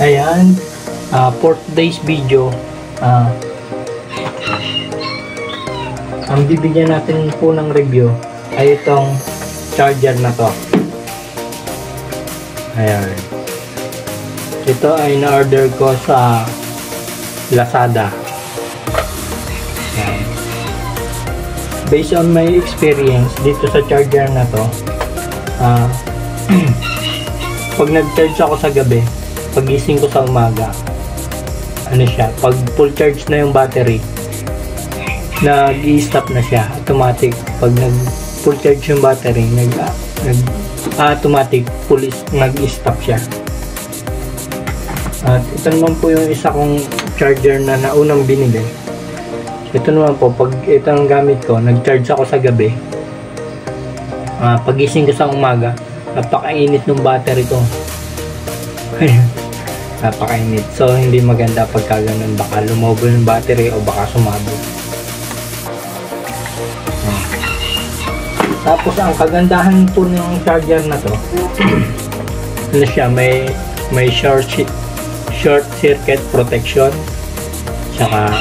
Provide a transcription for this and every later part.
Ayan, for today's video, ang bibigyan natin po ng review ay itong charger na to. Ayan. Ito ay na-order ko sa Lazada. Ayan. Based on my experience dito sa charger na to, pag nag-charge ako sa gabi, pagising ko sa umaga, ano siya, pag full charge na yung battery, nag-i-stop na siya automatic. Pag nag-full charge yung battery, automatic nag-i-stop siya. At ito naman po yung isa kong charger na naunang binili. Ito naman po, pag ito ang gamit ko, nag-charge ako sa gabi, pagising ko sa umaga, napakainit ng battery ko. Napakainit. So hindi maganda pagka ganun, baka lumobo yung battery o baka sumabog. Tapos ang kagandahan po ng charger na to, ano siya, may short circuit protection, tsaka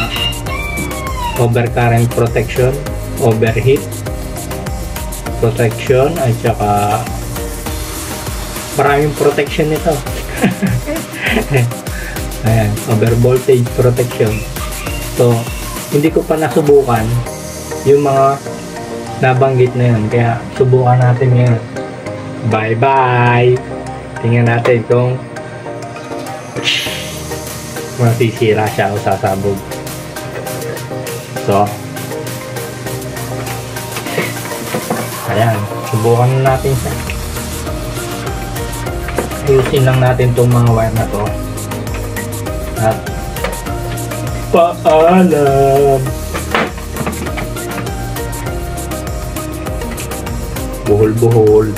overcurrent protection, overheat protection, at tsaka maraming protection nito. Ayan, over voltage protection. So hindi ko pa nasubukan yung mga nabanggit na yun, kaya subukan natin ngayon. Bye bye. Tingnan natin kung masisira siya o sasabog. So ayan, subukan natin siya. Ayusin lang natin itong mga wire na to at paalam. Buhol-buhol.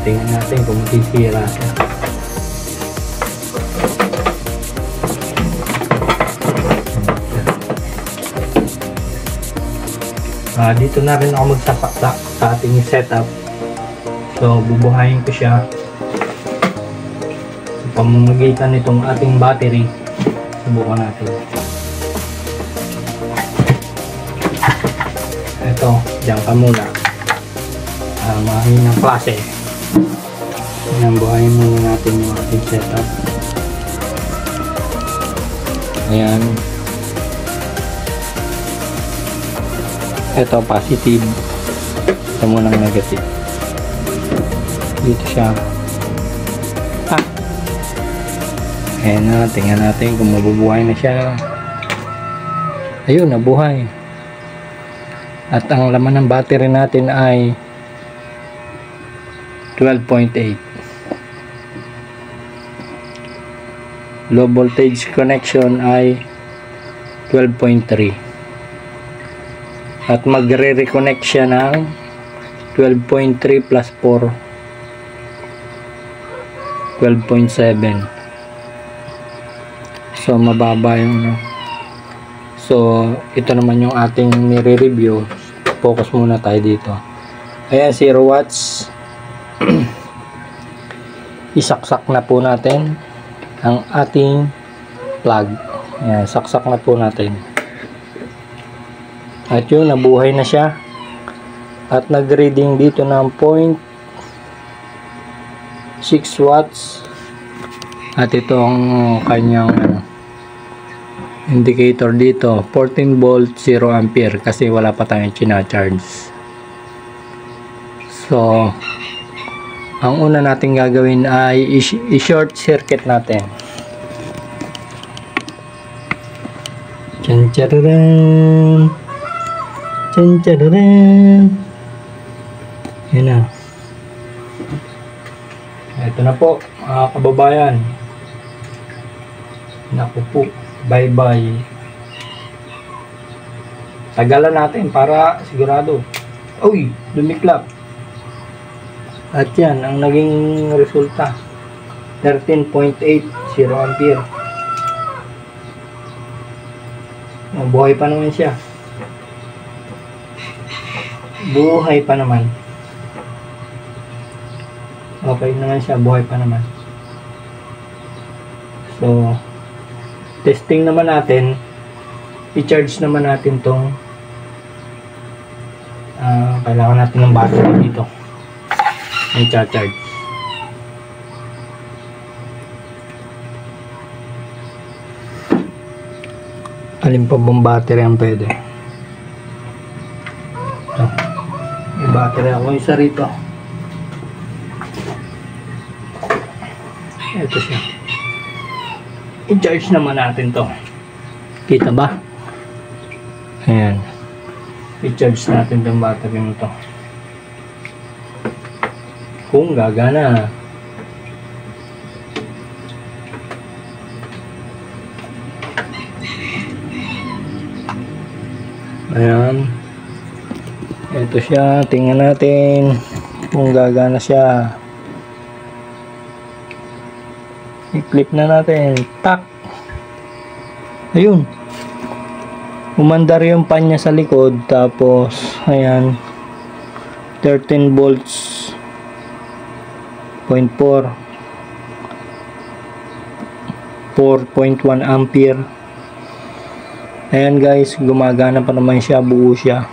Tingnan natin kung masisira siya. Dito na rin ako magsasaksak sa ating setup. So bubuhayin ko siya sa pamamagitan nitong ating battery. Subukan natin. Ito, diyan ka muna. Mahinang klase. Ayan, buhayin muna natin yung ating setup. Ayan. Ito positive, ito munang negative. Dito siya. Ayan na, tingnan natin kung mabubuhay na siya. Ayun, nabuhay. At ang laman ng battery natin ay 12.8. Low voltage connection ay 12.3. At magre-reconnect siya ng 12.3 plus 4, 12.7. So mababa yung so ito naman yung ating nire-review. Focus muna tayo dito. Ayan, 0 watts. Isaksak na po natin ang ating plug. Ayan, saksak na po natin. At yun, nabuhay na siya. At nag-reading dito ng 0.6 watts. At ito ang kanyang indicator dito, 14 volt 0 ampere, kasi wala pa tayong charge. So ang una natin gagawin ay i-short circuit natin. Chan-chararan, chan-chararan. Yan na. Ito na po, mga kababayan. Naku po, bye bye. Tagalan natin para sigurado. Uy, lumiklap. At yan ang naging resulta, 13.8 0 ampere. Buhay pa naman siya. Buhay pa naman. Okay naman siya, buhay pa naman. So, testing naman natin, i-charge naman natin tong kailangan natin ng battery dito. May charge. Alin pa bang battery ang pwede? Ito. May battery ako isa rito. Ito siya. I-charge naman natin to. Kita ba? Ayan. I-charge natin itong battery nito. Kung gagana. Ayan. Ito siya. Tingnan natin kung gagana siya. I-clip na natin. Tak! Ayun. Umandar yung pan niya sa likod. Tapos, ayan. 13 volts. 0.4. 4.1 ampere. Ayan guys. Gumagana pa naman siya. Buo siya.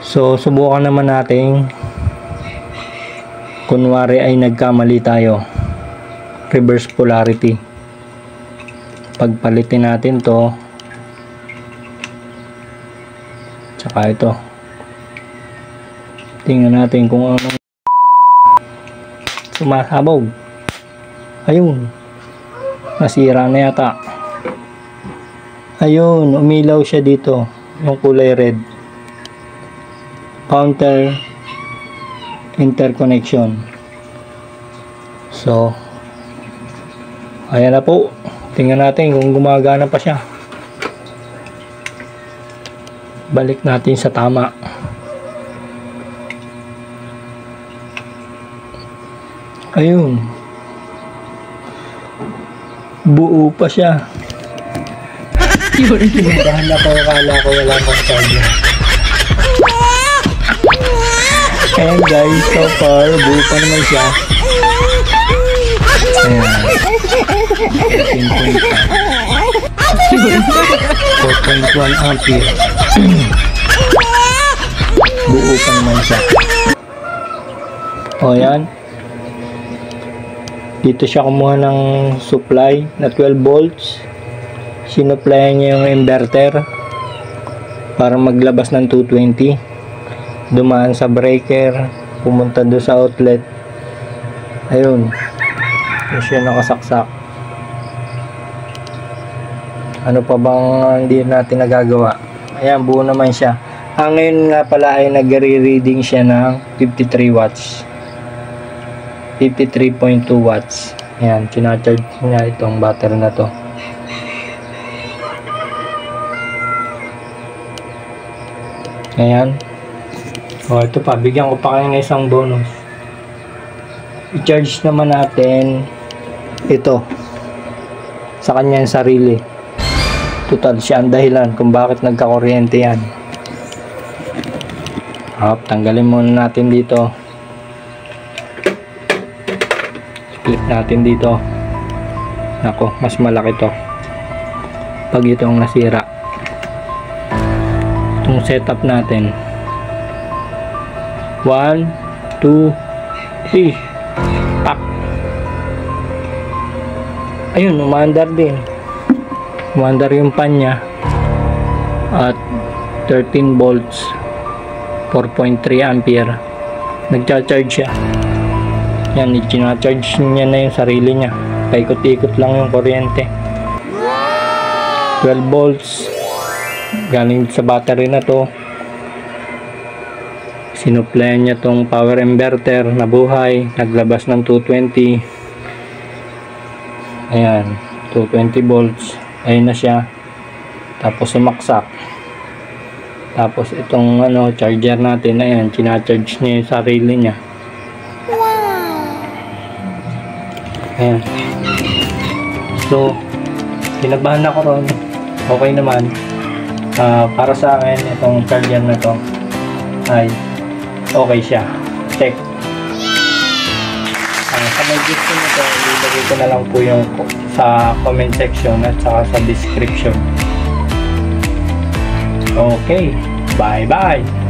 So, subukan naman natin. Kunwari ay nagkamali tayo. Reverse polarity. Pagpalitin natin to. Tsaka ito. Tingnan natin kung anong sumasabog. Ayun. Nasira na yata. Ayun. Umilaw siya dito. Yung kulay red. Counter interconnection. So, ayan na po. Tingnan natin kung gumagana pa siya. Balik natin sa tama. Ayun. Buo pa siya. Kinabahan ako. Akala ko wala pang charger. Ayan guys, so far, buo pa naman siya. Ayan. 4.1 ampere. Buo pa naman siya. O yan. Dito siya kumuha ng supply na 12 volts. Sinuplayan niya yung inverter para maglabas ng 220. Dumaan sa breaker, pumunta doon sa outlet. Ayun. Yung siya nakasaksak. Ano pa bang hindi natin nagagawa? Ayan, buo naman siya. Ngayon nga pala ay nagre-reading siya ng 53 watts. 53.2 watts. Ayan, kinacharge niya itong battery na to. Ayan. O, ito pa. Bigyan ko pa kayo ng isang bonus. I-charge naman natin ito sa kanyang sarili. Total siya ang dahilan kung bakit nagkakuryente yan. Tanggalin muna natin dito. Split natin dito. Nako, mas malaki to pag itong nasira. Itong setup natin. 1, 2, 3. Pak. Ayun, umandar din. Umandar yung pan niya. At 13 volts. 4.3 ampere. Nagcha-charge siya. Yan, i-charge niya na yung sarili niya. Paikot-ikot lang yung kuryente. 12 volts. Galing sa battery na to. Sinuplayan niya tong power inverter na buhay. Naglabas ng 220. Ayan. 220 volts. Ayun na siya. Tapos sumaksak. Tapos itong charger natin. Ayan. China-charge niya yung sarili niya. Ayan. So, kinabahan ako ron. Okay naman. Para sa akin, itong charger na to ay okay siya. Check. Sa may gusto nyo to, ilagay ko na lang po yung sa comment section at saka sa description. Okay, bye bye!